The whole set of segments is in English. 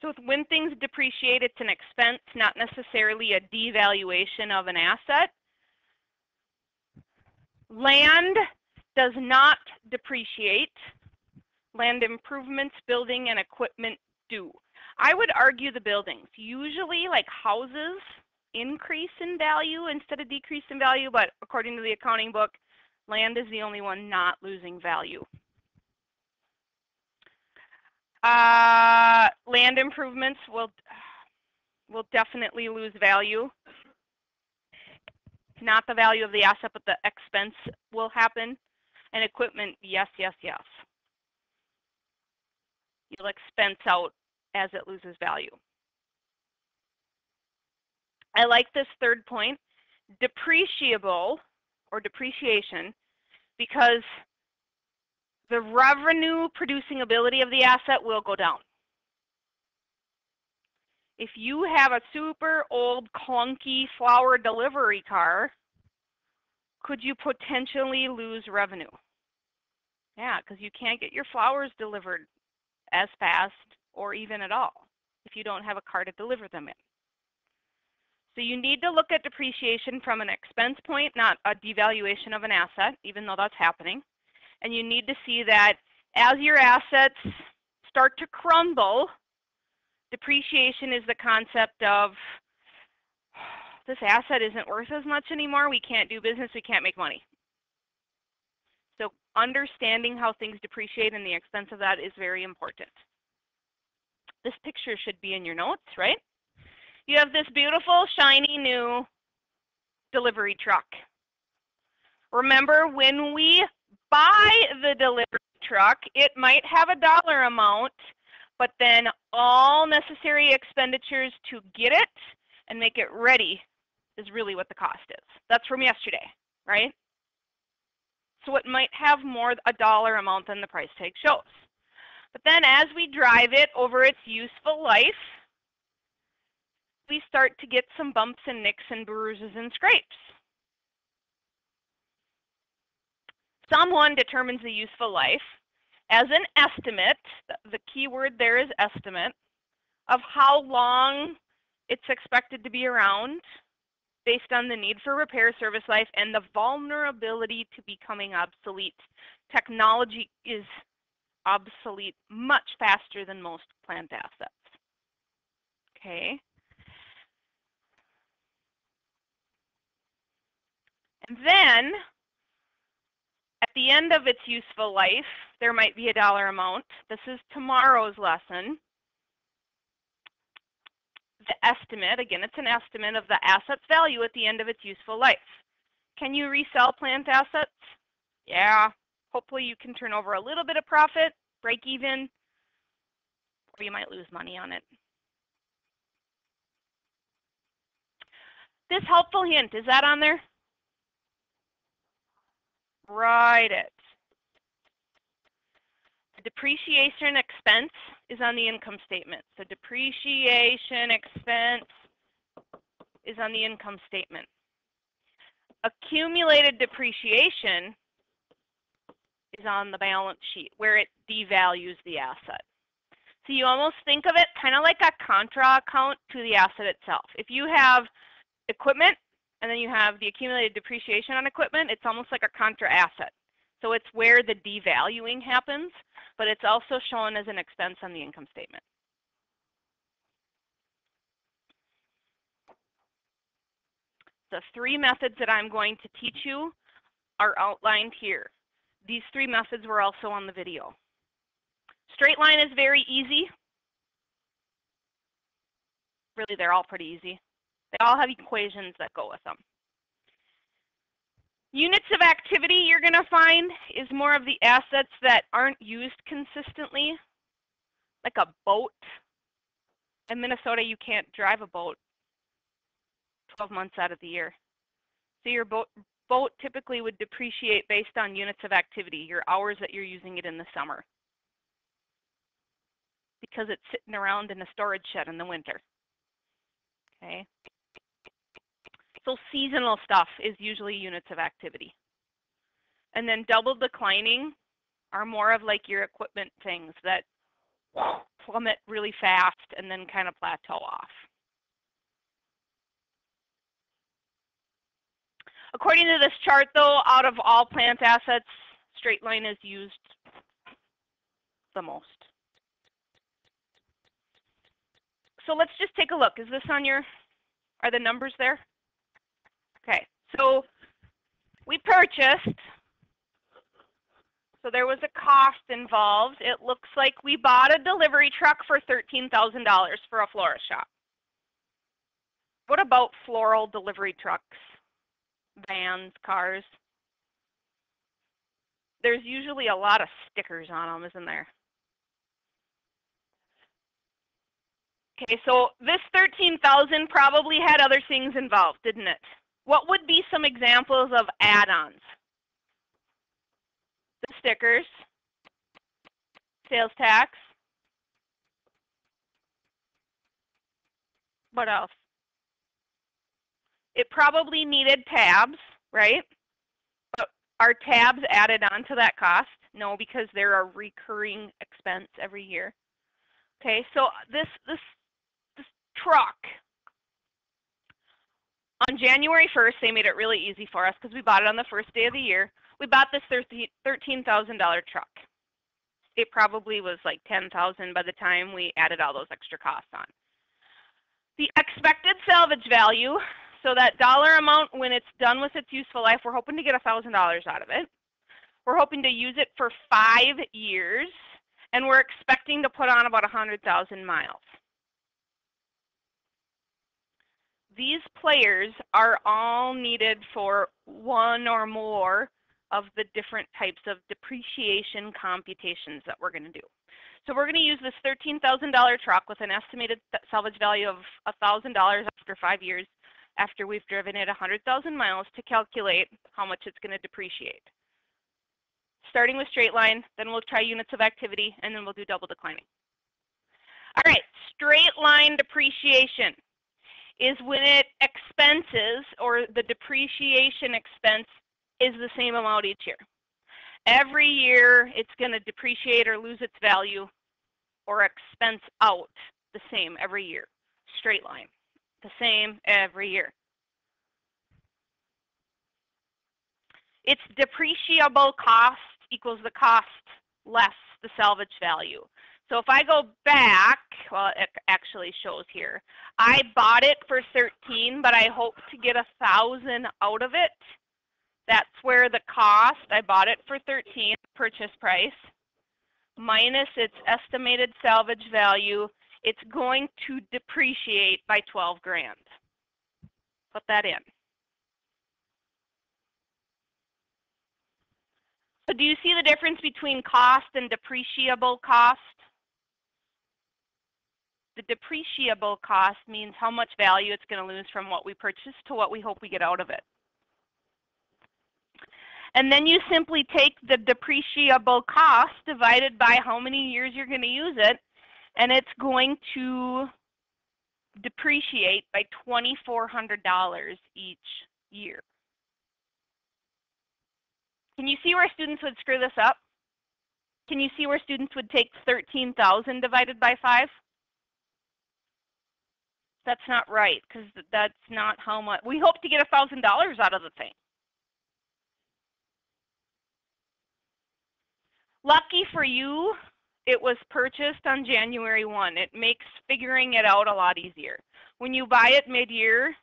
So when things depreciate, it's an expense, not necessarily a devaluation of an asset. Land does not depreciate. Land improvements, building, and equipment do. I would argue the buildings. Usually, like houses, increase in value instead of decrease in value, but according to the accounting book, land is the only one not losing value. Land improvements will definitely lose value. Not the value of the asset, but the expense will happen. And equipment, yes, yes, yes. You'll expense out as it loses value. I like this third point, depreciable or depreciation, because the revenue producing ability of the asset will go down. If you have a super old clunky flower delivery car, could you potentially lose revenue? Yeah, because you can't get your flowers delivered as fast or even at all if you don't have a car to deliver them in. So you need to look at depreciation from an expense point, not a devaluation of an asset, even though that's happening. And you need to see that as your assets start to crumble, depreciation is the concept of this asset isn't worth as much anymore, we can't do business, we can't make money. So understanding how things depreciate and the expense of that is very important. This picture should be in your notes, right? You have this beautiful, shiny, new delivery truck. Remember, when we buy the delivery truck, it might have a dollar amount, but then all necessary expenditures to get it and make it ready is really what the cost is. That's from yesterday, right? So it might have more a dollar amount than the price tag shows. But then as we drive it over its useful life, we start to get some bumps and nicks and bruises and scrapes. Someone determines the useful life as an estimate, the key word there is estimate, of how long it's expected to be around based on the need for repair, service life, and the vulnerability to becoming obsolete. Technology is obsolete much faster than most plant assets. Okay. And then, at the end of its useful life, there might be a dollar amount. This is tomorrow's lesson. The estimate, again, it's an estimate of the asset's value at the end of its useful life. Can you resell plant assets? Yeah. Hopefully you can turn over a little bit of profit, break even, or you might lose money on it. This helpful hint, is that on there? Write it. The depreciation expense is on the income statement. So depreciation expense is on the income statement. Accumulated depreciation is on the balance sheet where it devalues the asset. So you almost think of it kind of like a contra account to the asset itself. If you have equipment and then you have the accumulated depreciation on equipment, it's almost like a contra asset. So it's where the devaluing happens, but it's also shown as an expense on the income statement. The three methods that I'm going to teach you are outlined here. These three methods were also on the video. Straight line is very easy. Really, they're all pretty easy. They all have equations that go with them. Units of activity you're going to find is more of the assets that aren't used consistently, like a boat. In Minnesota, you can't drive a boat 12 months out of the year. So your boat typically would depreciate based on units of activity, your hours that you're using it in the summer, because it's sitting around in a storage shed in the winter. Okay. So seasonal stuff is usually units of activity. And then double declining are more of like your equipment things that plummet really fast and then kind of plateau off. According to this chart, though, out of all plant assets, straight line is used the most. So let's just take a look. Is this on your, are the numbers there? Okay, so we purchased, so there was a cost involved. It looks like we bought a delivery truck for $13,000 for a florist shop. What about floral delivery trucks, vans, cars? There's usually a lot of stickers on them, isn't there? Okay, so this $13,000 probably had other things involved, didn't it? What would be some examples of add-ons? The stickers, sales tax. What else? It probably needed tabs, right? But are tabs added on to that cost? No, because they're a recurring expense every year. Okay, so this truck, on January 1st, they made it really easy for us because we bought it on the first day of the year. We bought this $13,000 truck. It probably was like $10,000 by the time we added all those extra costs on. The expected salvage value, so that dollar amount when it's done with its useful life, we're hoping to get $1,000 out of it. We're hoping to use it for 5 years, and we're expecting to put on about 100,000 miles. These players are all needed for one or more of the different types of depreciation computations that we're going to do. So we're going to use this $13,000 truck with an estimated salvage value of $1,000 after 5 years, after we've driven it 100,000 miles, to calculate how much it's going to depreciate. Starting with straight line, then we'll try units of activity, and then we'll do double declining. All right, straight line depreciation is when it expenses, or the depreciation expense is the same amount each year. Every year it's going to depreciate or lose its value or expense out the same every year. Straight line, the same every year. Its depreciable cost equals the cost less the salvage value. So if I go back, well, it actually shows here. I bought it for 13, but I hope to get 1,000 out of it. That's where the cost, I bought it for 13, purchase price, minus its estimated salvage value. It's going to depreciate by 12 grand. Put that in. So do you see the difference between cost and depreciable cost? The depreciable cost means how much value it's going to lose from what we purchased to what we hope we get out of it. And then you simply take the depreciable cost divided by how many years you're going to use it, and it's going to depreciate by $2,400 each year. Can you see where students would screw this up? Can you see where students would take 13,000 divided by 5? That's not right, because that's not how much. We hope to get $1,000 out of the thing. Lucky for you, it was purchased on January 1. It makes figuring it out a lot easier. When you buy it mid-year,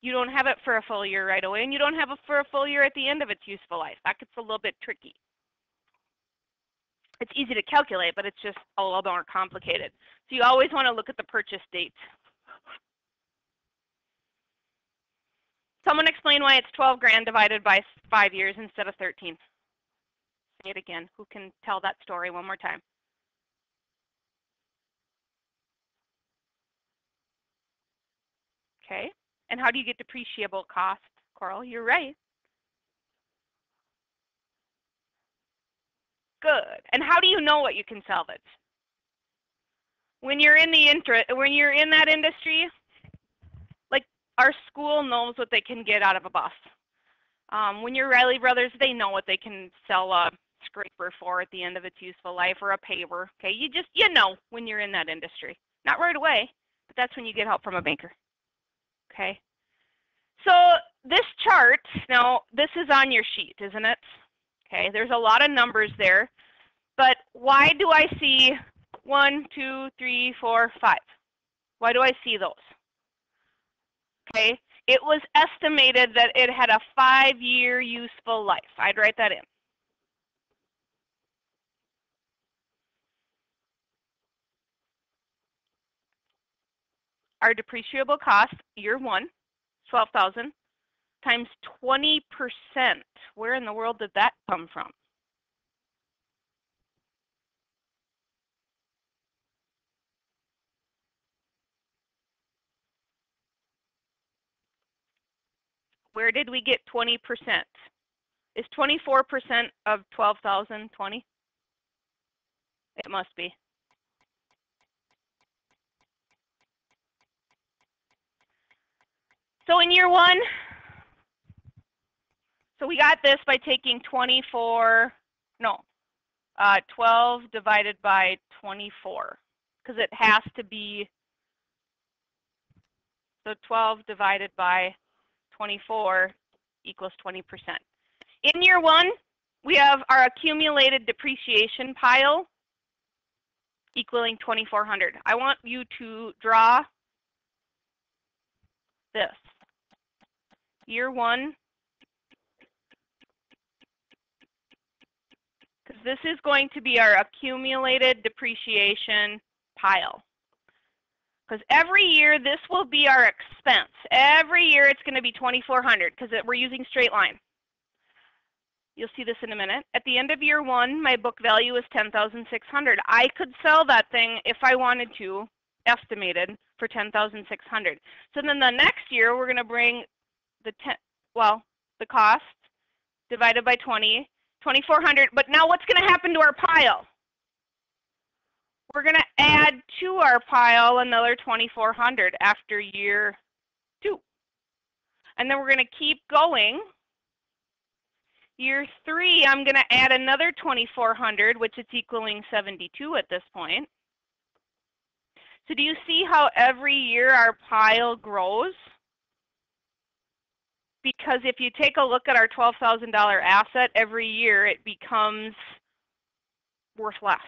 you don't have it for a full year right away, and you don't have it for a full year at the end of its useful life. That gets a little bit tricky. It's easy to calculate, but it's just a little more complicated. So you always want to look at the purchase date. Someone explain why it's 12 grand divided by 5 years instead of 13. Say it again. Who can tell that story one more time? Okay. And how do you get depreciable cost, Coral? You're right. Good. And how do you know what you can salvage? When you're in that industry, like our school knows what they can get out of a bus. When you're Riley Brothers, they know what they can sell a scraper for at the end of its useful life, or a paver. Okay, you know when you're in that industry. Not right away, but that's when you get help from a banker. Okay. So this chart, now this is on your sheet, isn't it? Okay, there's a lot of numbers there, but why do I see 1, 2, 3, 4, 5? Why do I see those? Okay, it was estimated that it had a 5-year useful life. I'd write that in. Our depreciable cost, year 1, 12,000, times 20%. Where in the world did that come from? Where did we get 20%? Is 24% of 12,000 20? It must be. So in year 1, so we got this by taking 12 divided by 24, because it has to be, so 12 divided by 24 equals 20%. In year 1, we have our accumulated depreciation pile equaling 2,400. I want you to draw this. Year 1, because this is going to be our accumulated depreciation pile. Because every year this will be our expense. Every year it's going to be 2,400 because we're using straight line. You'll see this in a minute. At the end of year 1, my book value is 10,600. I could sell that thing if I wanted to, estimated, for 10,600. So then the next year we're going to bring the cost divided by 20, 2,400. But now what's going to happen to our pile? We're going to add to our pile another 2,400 after year 2. And then we're going to keep going. Year 3, I'm going to add another 2,400, which is equaling 72 at this point. So do you see how every year our pile grows? Because if you take a look at our $12,000 asset, every year it becomes worth less.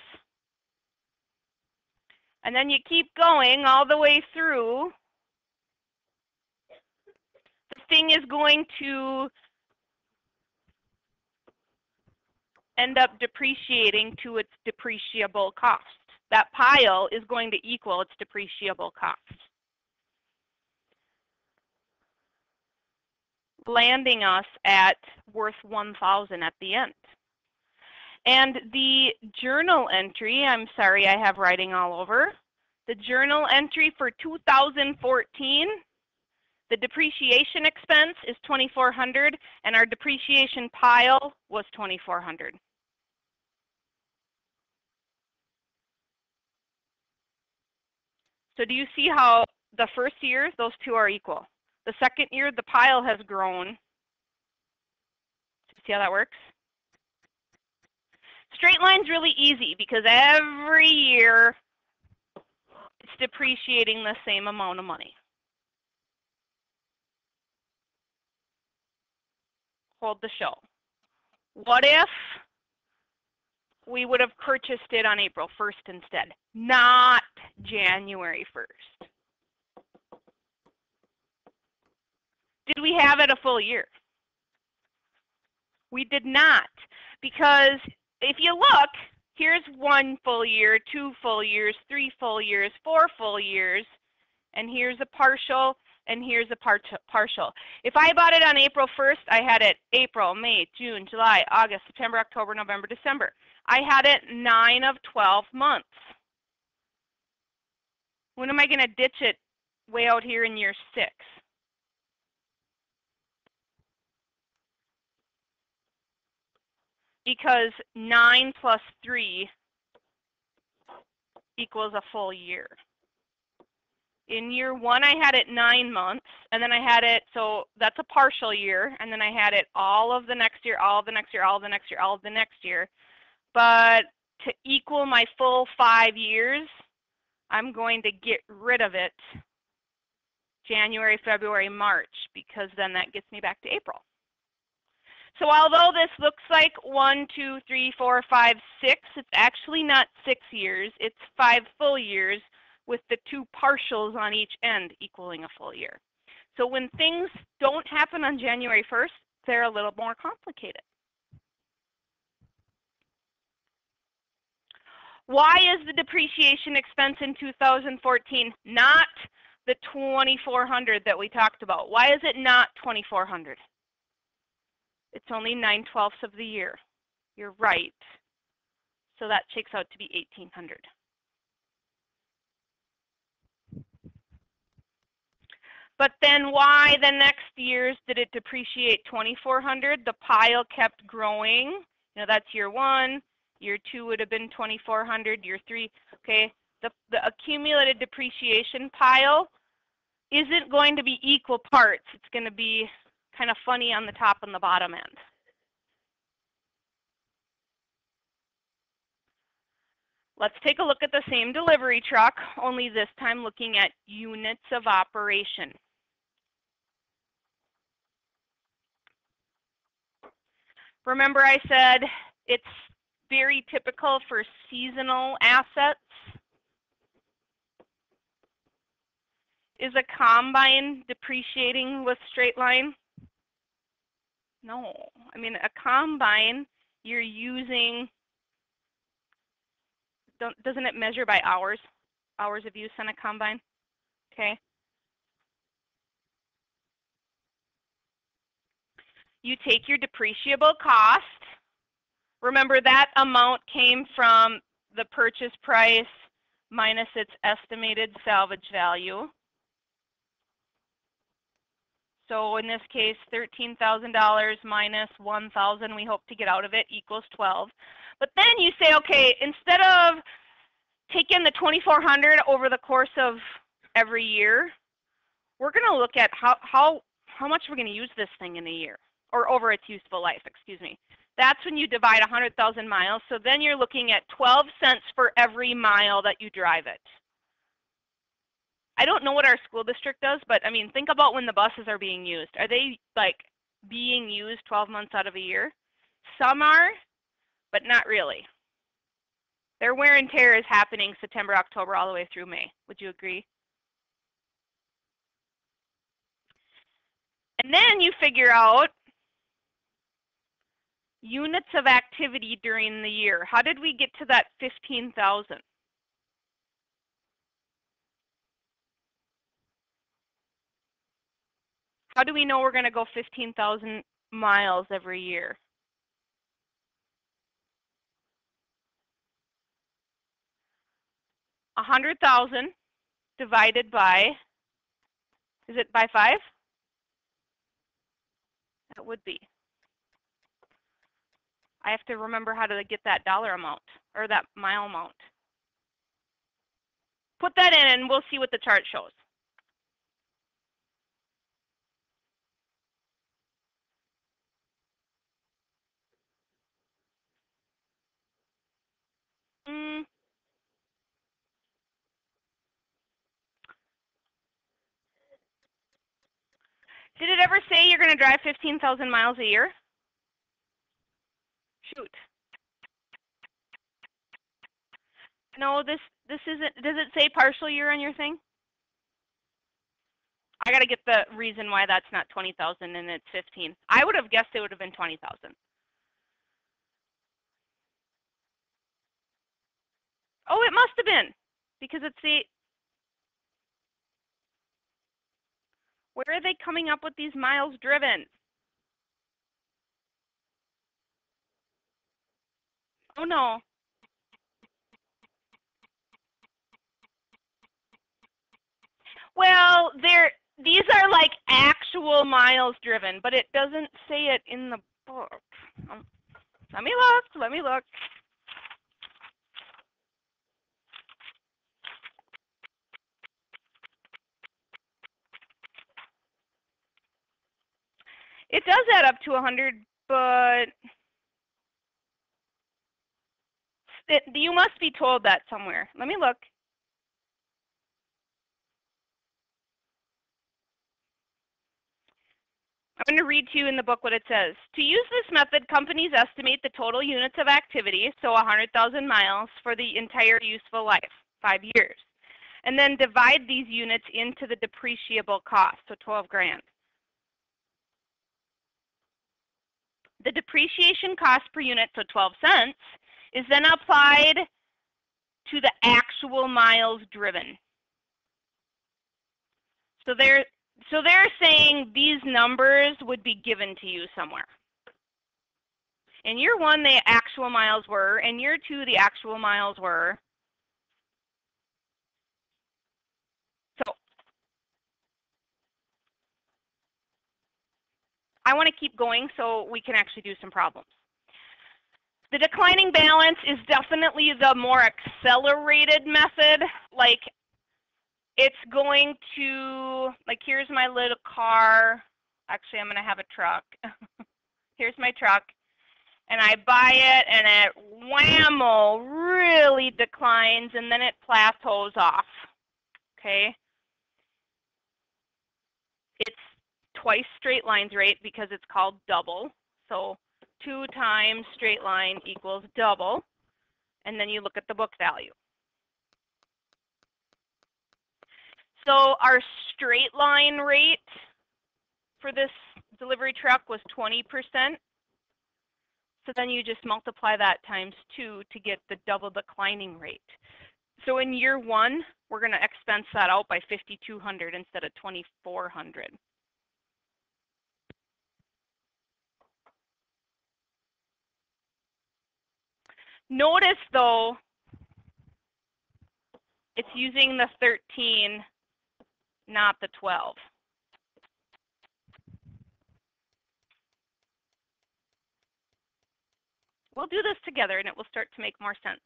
And then you keep going all the way through. The thing is going to end up depreciating to its depreciable cost. That pile is going to equal its depreciable cost, landing us at worth 1,000 at the end. And the journal entry, I'm sorry I have writing all over. The journal entry for 2014, the depreciation expense is 2,400 and our depreciation pile was 2,400. So do you see how the first year, those two are equal? The second year, the pile has grown. See how that works? Straight line's really easy because every year it's depreciating the same amount of money. Hold the show. What if we would have purchased it on April 1st instead, not January 1st? Did we have it a full year? We did not, because if you look, here's 1 full year, 2 full years, 3 full years, 4 full years, and here's a partial, and here's a partial. If I bought it on April 1st, I had it April, May, June, July, August, September, October, November, December. I had it 9 of 12 months. When am I going to ditch it way out here in year 6? Because 9 plus 3 equals a full year. In year one, I had it 9 months, and then I had it, so that's a partial year, and then I had it all of the next year, all of the next year, all of the next year, all of the next year. But to equal my full 5 years, I'm going to get rid of it January, February, March, because then that gets me back to April. So although this looks like 1, 2, 3, 4, 5, 6, it's actually not 6 years, it's 5 full years with the 2 partials on each end equaling a full year. So when things don't happen on January 1st, they're a little more complicated. Why is the depreciation expense in 2014 not the $2,400 that we talked about? Why is it not $2,400? It's only 9/12 of the year. You're right. So that shakes out to be $1,800. But then why the next years did it depreciate $2,400? The pile kept growing. You know, that's year one. Year two would have been $2,400. Year three, okay. The accumulated depreciation pile isn't going to be equal parts. It's going to be kind of funny on the top and the bottom end. Let's take a look at the same delivery truck, only this time looking at units of operation. Remember I said it's very typical for seasonal assets. Is a combine depreciating with straight line? No. I mean, a combine, you're using, doesn't it measure by hours? Hours of use on a combine? Okay. You take your depreciable cost. Remember that amount came from the purchase price minus its estimated salvage value. So in this case, $13,000 minus $1,000 we hope to get out of it equals 12. But then you say, okay, instead of taking the $2,400 over the course of every year, we're going to look at how much we're going to use this thing in a year, or over its useful life, excuse me. That's when you divide 100,000 miles. So then you're looking at 12 cents for every mile that you drive it. I don't know what our school district does, but I mean, think about when the buses are being used. Are they like being used 12 months out of a year? Some are, but not really. Their wear and tear is happening September, October, all the way through May. Would you agree? And then you figure out units of activity during the year. How did we get to that 15,000? How do we know we're going to go 15,000 miles every year? $100,000 divided by, is it by 5? That would be. I have to remember how to get that dollar amount, or that mile amount. Put that in and we'll see what the chart shows. Did it ever say you're going to drive 15,000 miles a year? Shoot. No, this isn't. Does it say partial year on your thing? I got to get the reason why that's not 20,000 and it's 15. I would have guessed it would have been 20,000. Oh, it must have been, because it's the. Where are they coming up with these miles driven? Oh no. Well, these are like actual miles driven, but it doesn't say it in the book. Let me look. It does add up to 100, but you must be told that somewhere. Let me look. I'm going to read to you in the book what it says. To use this method, companies estimate the total units of activity, so 100,000 miles, for the entire useful life, 5 years. And then divide these units into the depreciable cost, so 12 grand. The depreciation cost per unit, so 12 cents, is then applied to the actual miles driven. So they're saying these numbers would be given to you somewhere. In year 1, the actual miles were. In year 2, the actual miles were. So I want to keep going so we can actually do some problems. The declining balance is definitely the more accelerated method. Like, it's going to, like, here's my little car. Actually, I'm going to have a truck. Here's my truck. And I buy it, and it whammo really declines, and then it plateaus off. Okay? It's twice straight lines rate because it's called double. So 2 times straight line equals double. And then you look at the book value. So our straight line rate for this delivery truck was 20%. So then you just multiply that times 2 to get the double declining rate. So in year 1, we're going to expense that out by $5,200 instead of $2,400. Notice though, it's using the 13, not the 12. We'll do this together and it will start to make more sense.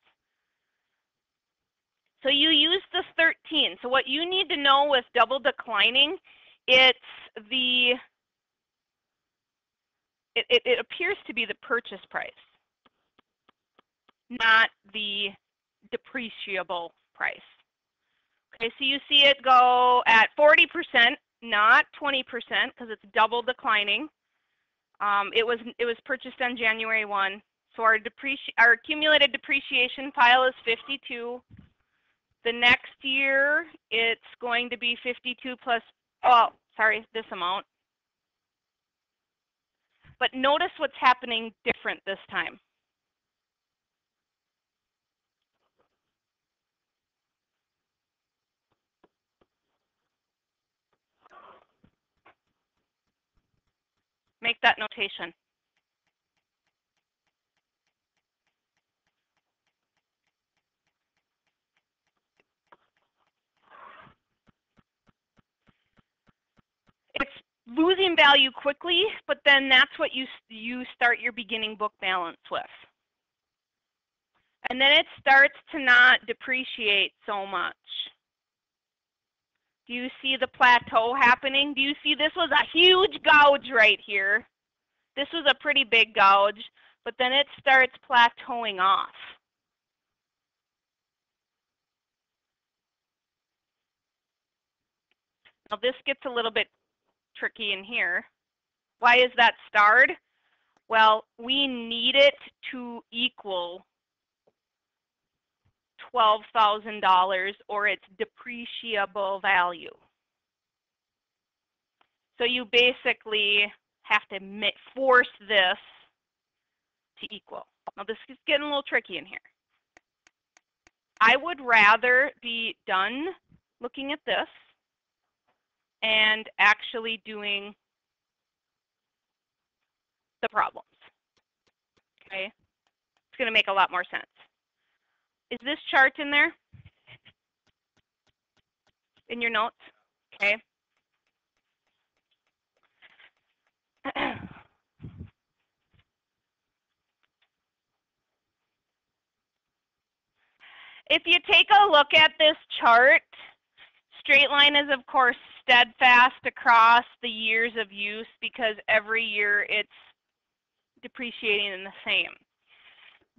So you use the 13. So what you need to know with double declining, it appears to be the purchase price, not the depreciable price. Okay, so you see it go at 40%, not 20%, because it's double declining. It was purchased on January 1. So our accumulated depreciation pile is 52. The next year, it's going to be 52 plus, oh, sorry, this amount. But notice what's happening different this time. Make that notation. It's losing value quickly, but then that's what you start your beginning book balance with. And then it starts to not depreciate so much. Do you see the plateau happening? Do you see this was a huge gouge right here? This was a pretty big gouge, but then it starts plateauing off. Now this gets a little bit tricky in here. Why is that starred? Well, we need it to equal $12,000 or its depreciable value. So you basically have to force this to equal. Now this is getting a little tricky in here. I would rather be done looking at this and actually doing the problems. Okay, it's going to make a lot more sense. Is this chart in there? In your notes? Okay. If you take a look at this chart, straight line is, of course, steadfast across the years of use because every year it's depreciating in the same.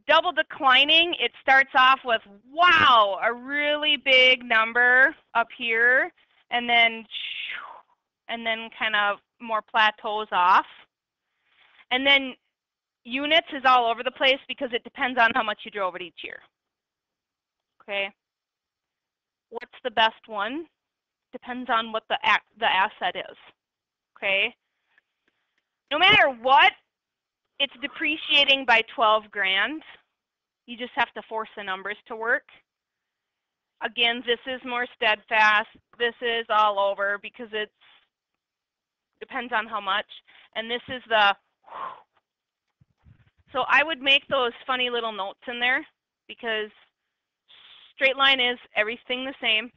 Double declining, it starts off with, wow, a really big number up here, and then kind of more plateaus off. And then units is all over the place because it depends on how much you drove it each year. Okay. What's the best one? Depends on what the asset is. Okay. No matter what, it's depreciating by 12 grand. You just have to force the numbers to work. Again, this is more steadfast. This is all over because it depends on how much. And this is the, so I would make those funny little notes in there because straight line is everything the same.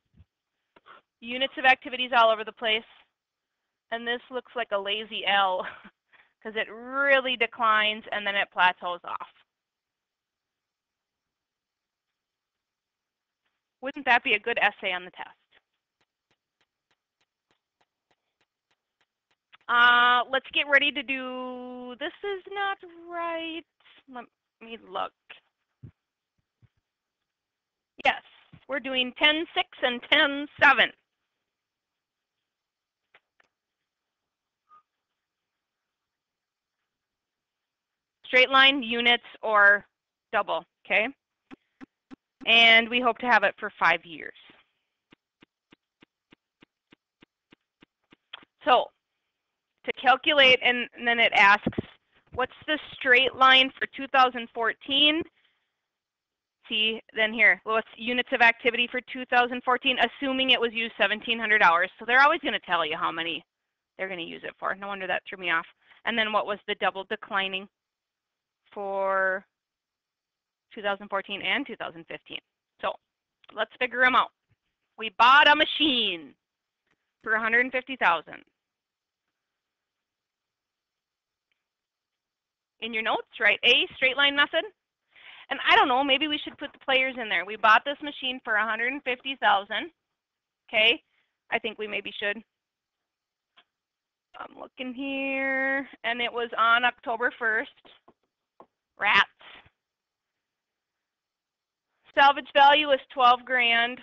Units of activities all over the place. And this looks like a lazy L because it really declines and then it plateaus off. Wouldn't that be a good essay on the test? Let's get ready to do, this is not right. Let me look. Yes, we're doing 10-6 and 10-7. Straight line, units, or double, okay? And we hope to have it for 5 years. So to calculate, and then it asks, what's the straight line for 2014? See, then here, what's units of activity for 2014, assuming it was used 1,700 hours. So they're always going to tell you how many they're going to use it for. No wonder that threw me off. And then what was the double declining for 2014 and 2015? So let's figure them out. We bought a machine for $150,000. In your notes, write A, straight line method. And I don't know, maybe we should put the players in there. We bought this machine for $150,000. Okay, I think we maybe should. I'm looking here, and it was on October 1st. Rats. Salvage value is 12 grand.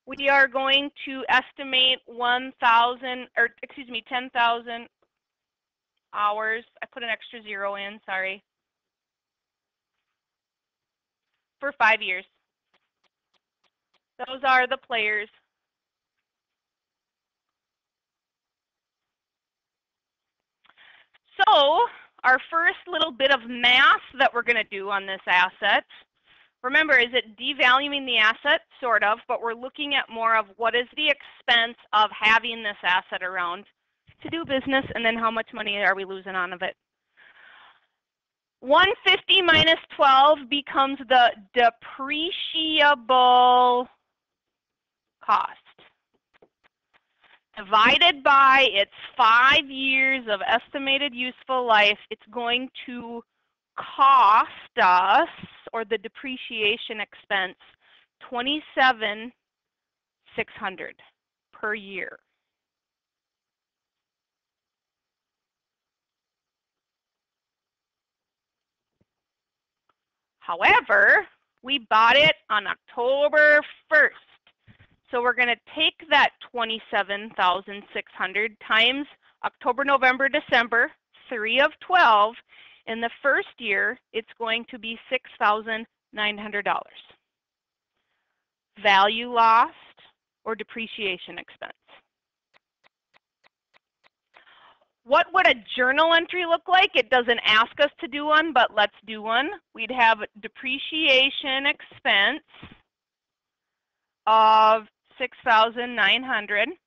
We are going to estimate 10,000 hours. I put an extra 0 in, sorry. For 5 years. Those are the players. So our first little bit of math that we're going to do on this asset, remember, is it devaluing the asset? Sort of, but we're looking at more of what is the expense of having this asset around to do business, and then how much money are we losing on of it. 150 minus 12 becomes the depreciable cost. Divided by its 5 years of estimated useful life, it's going to cost us, or the depreciation expense, $27,600 per year. However, we bought it on October 1st. So we're going to take that 27,600 times October, November, December, 3 of 12. In the first year, it's going to be $6,900. Value lost or depreciation expense. What would a journal entry look like? It doesn't ask us to do one, but let's do one. We'd have depreciation expense of $6,900.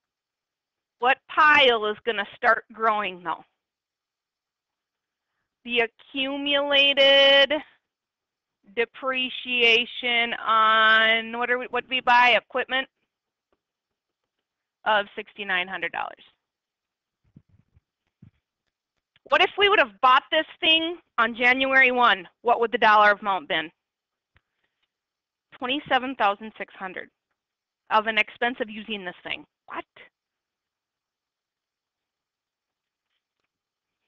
What pile is going to start growing though? The accumulated depreciation on what do we buy? Equipment of $6,900. What if we would have bought this thing on January 1? What would the dollar amount been? $27,600 of an expense of using this thing. What?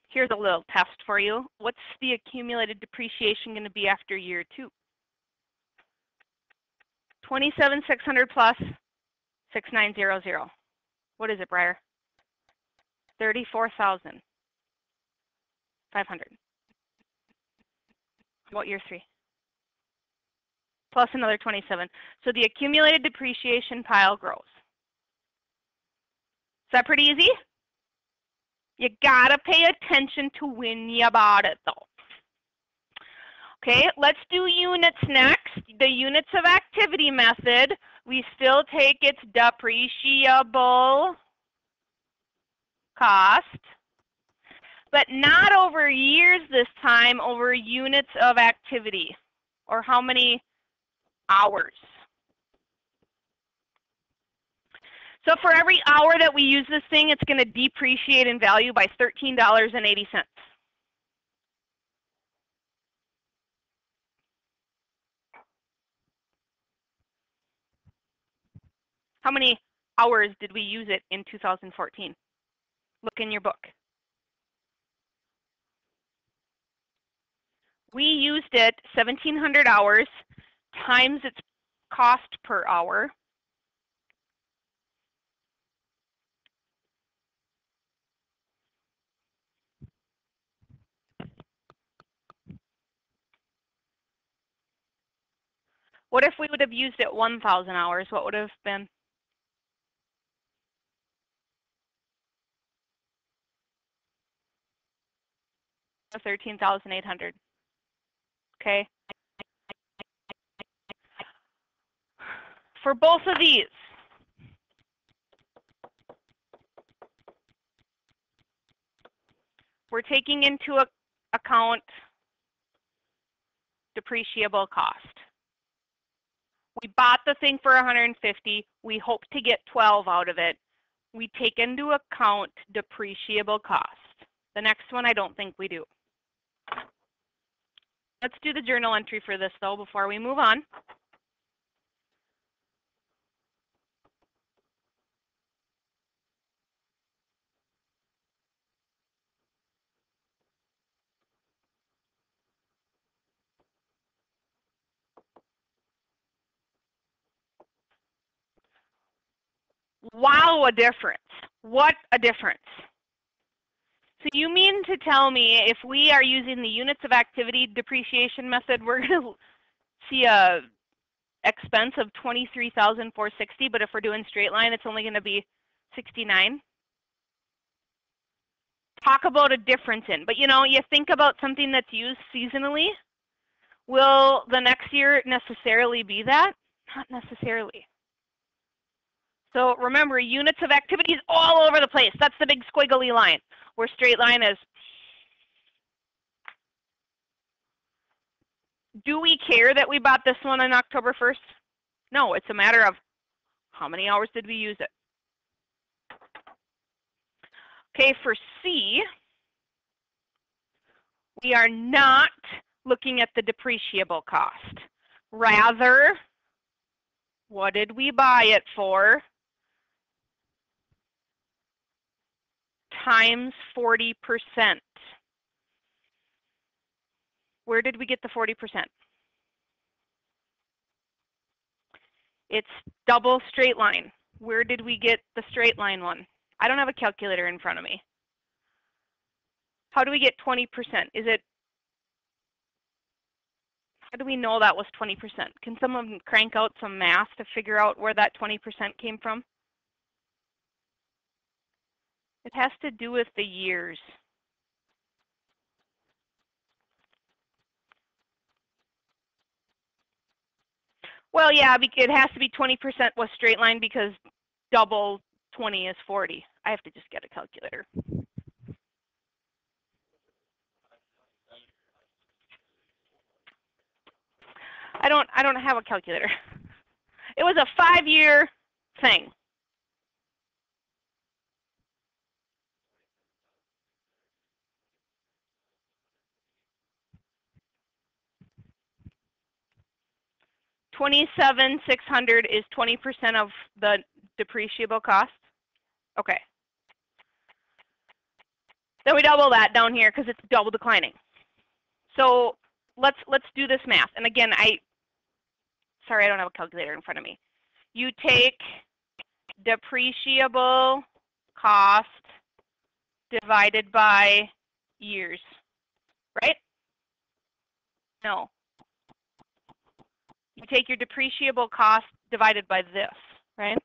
Here's a little test for you. What's the accumulated depreciation going to be after year 2? 27,600 plus 6,900. What is it, Briar? 34,500. What year 3? Plus another 27. So the accumulated depreciation pile grows. Is that pretty easy? You gotta pay attention to when you bought it though. Okay, let's do units next. The units of activity method, we still take its depreciable cost, but not over years this time, over units of activity, or how many hours. So for every hour that we use this thing, it's going to depreciate in value by $13.80. How many hours did we use it in 2014? Look in your book. We used it 1,700 hours times its cost per hour. What if we would have used it 1,000 hours? What would have been? $13,800. Okay. For both of these, we're taking into account depreciable cost. We bought the thing for 150. We hope to get 12 out of it. We take into account depreciable cost. The next one, I don't think we do. Let's do the journal entry for this though before we move on. Wow, a difference. What a difference. So you mean to tell me if we are using the units of activity depreciation method, we're going to see a expense of $23,460, but if we're doing straight line, it's only going to be $69? Talk about a difference in. But you know, you think about something that's used seasonally. Will the next year necessarily be that? Not necessarily. So remember, units of activity is all over the place. That's the big squiggly line, where straight line is. Do we care that we bought this one on October 1st? No, it's a matter of how many hours did we use it. Okay, for C, we are not looking at the depreciable cost. Rather, what did we buy it for? Times 40%. Where did we get the 40%? It's double straight line. Where did we get the straight line one? I don't have a calculator in front of me. How do we get 20%? How do we know that was 20%? Can someone crank out some math to figure out where that 20% came from? It has to do with the years. Well, yeah, it has to be 20% with straight line because double 20 is 40. I have to just get a calculator. I don't have a calculator. It was a 5-year thing. 27,600 is 20% of the depreciable cost? Okay. Then we double that down here because it's double declining. So let's do this math. And again, sorry, I don't have a calculator in front of me. You take depreciable cost divided by years, right? No. You take your depreciable cost divided by this, right?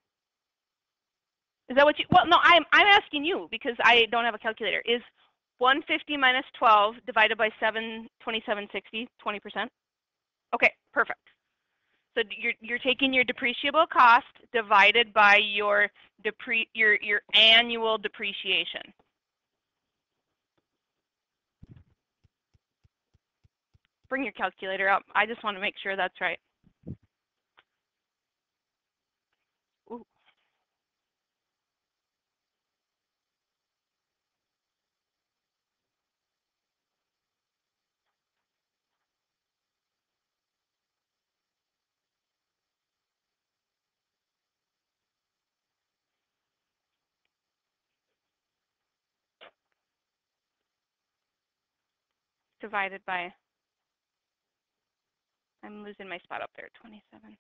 Is that what you, well, no, I'm asking you because I don't have a calculator. Is 150 minus 12 divided by 2760, 20%? Okay, perfect. So you're taking your depreciable cost divided by your annual depreciation. Bring your calculator up. I just want to make sure that's right. Ooh. Divided by, I'm losing my spot up there, 27.